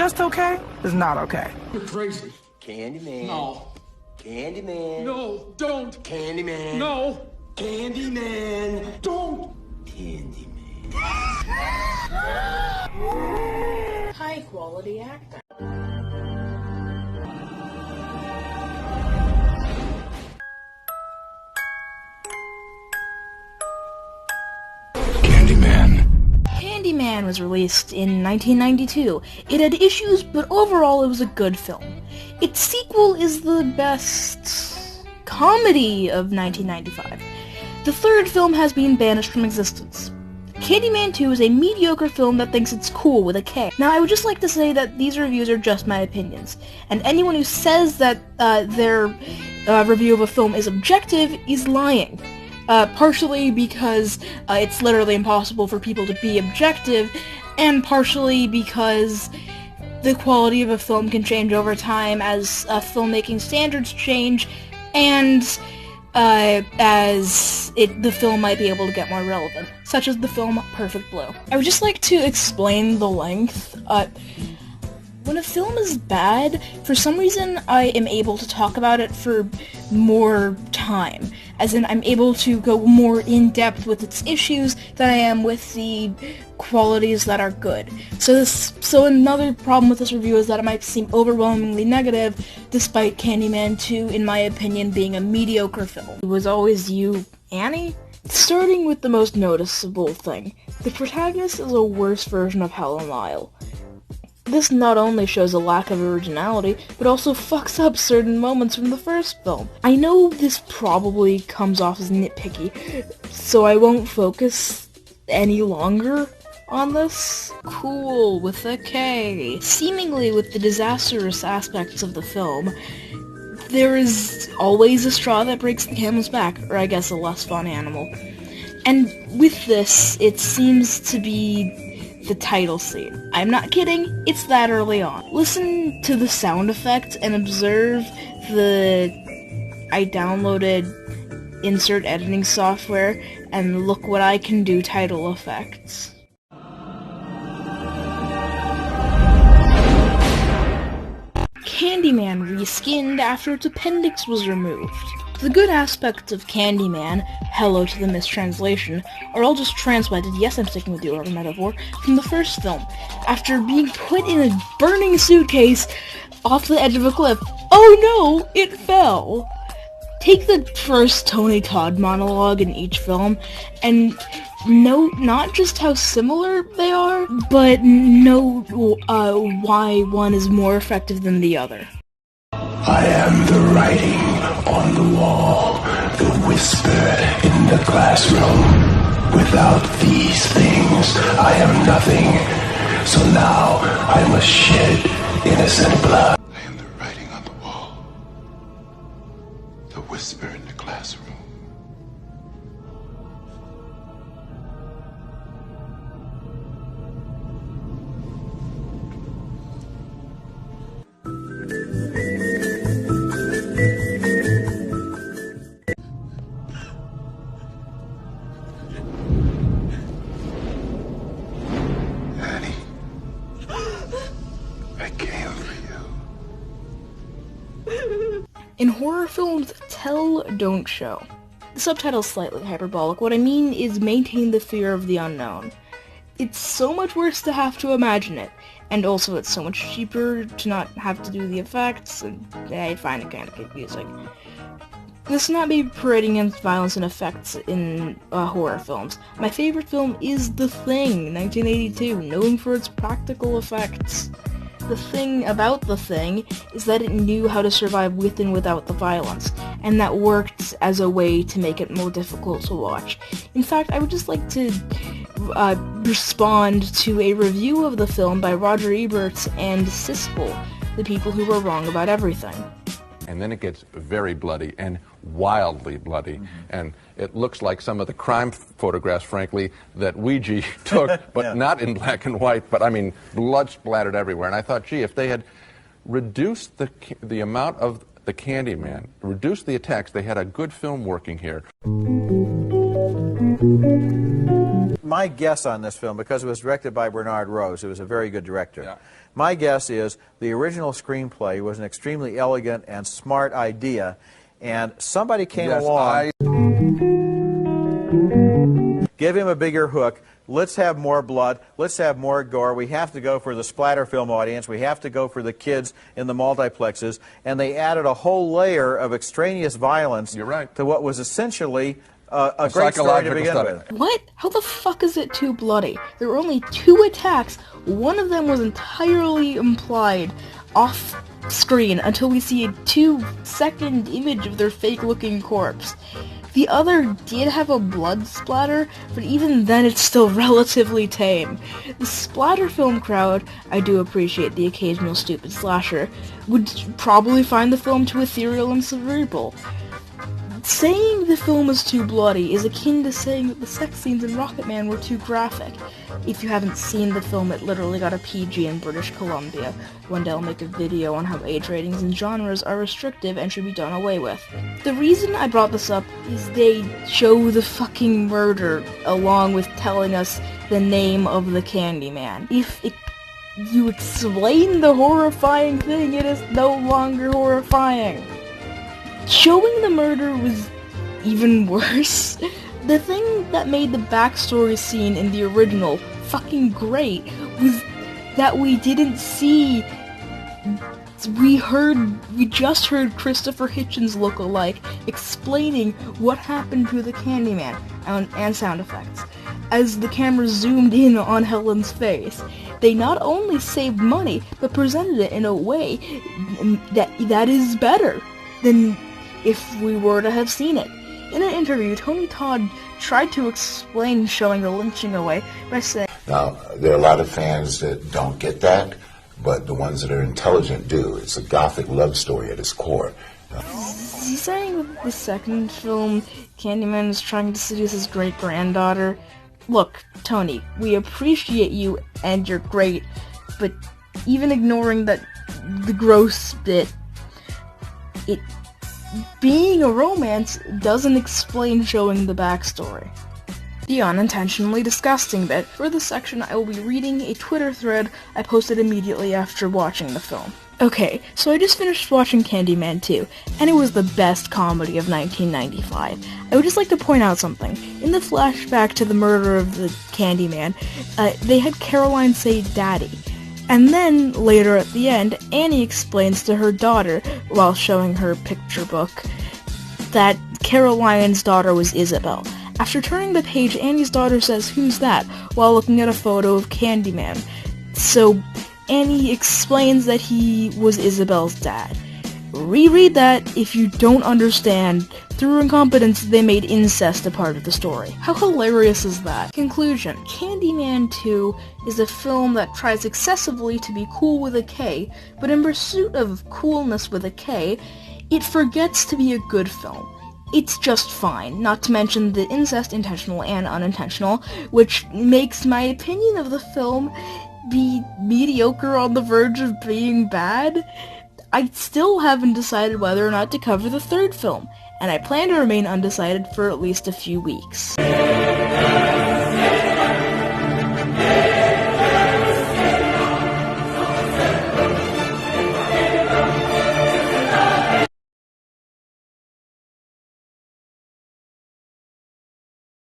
just okay is not okay. You're crazy. Candyman. No. Candyman. No, don't. Candyman. No. Candyman. Don't. Candyman. High quality acting. Candyman was released in 1992. It had issues, but overall it was a good film. Its sequel is the best comedy of 1995. The third film has been banished from existence. Candyman 2 is a mediocre film that thinks it's cool with a K. Now, I would just like to say that these reviews are just my opinions, and anyone who says that their review of a film is objective is lying. Partially because it's literally impossible for people to be objective, and partially because the quality of a film can change over time as filmmaking standards change, and the film might be able to get more relevant, such as the film Perfect Blue. I would just like to explain the length. When a film is bad, for some reason I am able to talk about it for more time. As in, I'm able to go more in-depth with its issues than I am with the qualities that are good. So another problem with this review is that it might seem overwhelmingly negative, despite Candyman 2, in my opinion, being a mediocre film. It was always you, Annie? Starting with the most noticeable thing, the protagonist is a worse version of Helen Lyle. This not only shows a lack of originality, but also fucks up certain moments from the first film. I know this probably comes off as nitpicky, so I won't focus any longer on this. Kool With A K. Seemingly with the disastrous aspects of the film, there is always a straw that breaks the camel's back, or I guess a less fun animal. And with this, it seems to be the title scene. I'm not kidding, it's that early on. Listen to the sound effect and observe I downloaded insert editing software, and look what I can do title effects. Candyman reskinned after its appendix was removed. The good aspects of Candyman, hello to the mistranslation, are all just transplanted, yes I'm sticking with the order metaphor, from the first film. After being put in a burning suitcase off the edge of a cliff, oh no, it fell! Take the first Tony Todd monologue in each film, and note not just how similar they are, but note why one is more effective than the other. I am the writing on the wall, the whisper in the classroom. Without these things, I am nothing. So now I must shed innocent blood. I am the writing on the wall, the whisper in the classroom. In horror films, tell, don't show. The subtitle's slightly hyperbolic. What I mean is maintain the fear of the unknown. It's so much worse to have to imagine it, and also it's so much cheaper to not have to do the effects, and I find it kind of confusing. This should not be parading against violence and effects in horror films. My favorite film is The Thing, 1982, known for its practical effects. The thing about The Thing is that it knew how to survive with and without the violence, and that worked as a way to make it more difficult to watch. In fact, I would just like to respond to a review of the film by Roger Ebert and Siskel, the people who were wrong about everything. And then it gets very bloody and wildly bloody, and it looks like some of the crime photographs, frankly, that Ouija took, but not in black and white, but I mean, blood splattered everywhere. And I thought, gee, if they had reduced the amount of the Candyman, reduced the attacks, they had a good film working here. my guess on this film, because it was directed by Bernard Rose, who was a very good director, Yeah. my guess is the original screenplay was an extremely elegant and smart idea, and somebody came Yes, along, give him a bigger hook, let's have more blood, let's have more gore, we have to go for the splatter film audience, we have to go for the kids in the multiplexes, and they added a whole layer of extraneous violence You're right. to what was essentially a great story to begin study. with. What? How the fuck is it too bloody? There were only 2 attacks. One of them was entirely implied off screen until we see a 2-second image of their fake-looking corpse. The other did have a blood splatter, but even then it's still relatively tame. The splatter film crowd, I do appreciate the occasional stupid slasher, would probably find the film too ethereal and cerebral. Saying the film is too bloody is akin to saying that the sex scenes in Rocketman were too graphic. If you haven't seen the film, it literally got a PG in British Columbia. One day I'll make a video on how age ratings and genres are restrictive and should be done away with. The reason I brought this up is they show the fucking murder along with telling us the name of the Candyman. If you explain the horrifying thing, it is no longer horrifying. Showing the murder was even worse. The thing that made the backstory scene in the original fucking great was that we didn't see... We just heard Christopher Hitchens look-alike explaining what happened to the Candyman and sound effects. As the camera zoomed in on Helen's face, they not only saved money, but presented it in a way that is better than if we were to have seen it. In an interview, Tony Todd tried to explain showing the lynching away by saying, Now, there are a lot of fans that don't get that, but the ones that are intelligent do. It's a gothic love story at its core. Is he saying that the second film, Candyman is trying to seduce his great-granddaughter? Look, Tony, we appreciate you and you're great, but even ignoring the gross bit, being a romance doesn't explain showing the backstory. The Unintentionally Disgusting Bit. For this section, I will be reading a Twitter thread I posted immediately after watching the film. Okay, so I just finished watching Candyman 2, and it was the best comedy of 1995. I would just like to point out something. In the flashback to the murder of the Candyman, they had Caroline say daddy. And then, later at the end, Annie explains to her daughter, while showing her picture book, that Caroline's daughter was Isabel. After turning the page, Annie's daughter says, "Who's that?" while looking at a photo of Candyman. So, Annie explains that he was Isabel's dad. Reread that if you don't understand. Through incompetence, they made incest a part of the story. How hilarious is that? Conclusion. Candyman 2 is a film that tries excessively to be cool with a K, but in pursuit of coolness with a K, it forgets to be a good film. It's just fine, not to mention the incest, intentional and unintentional, which makes my opinion of the film be mediocre on the verge of being bad. I still haven't decided whether or not to cover the third film, and I plan to remain undecided for at least a few weeks.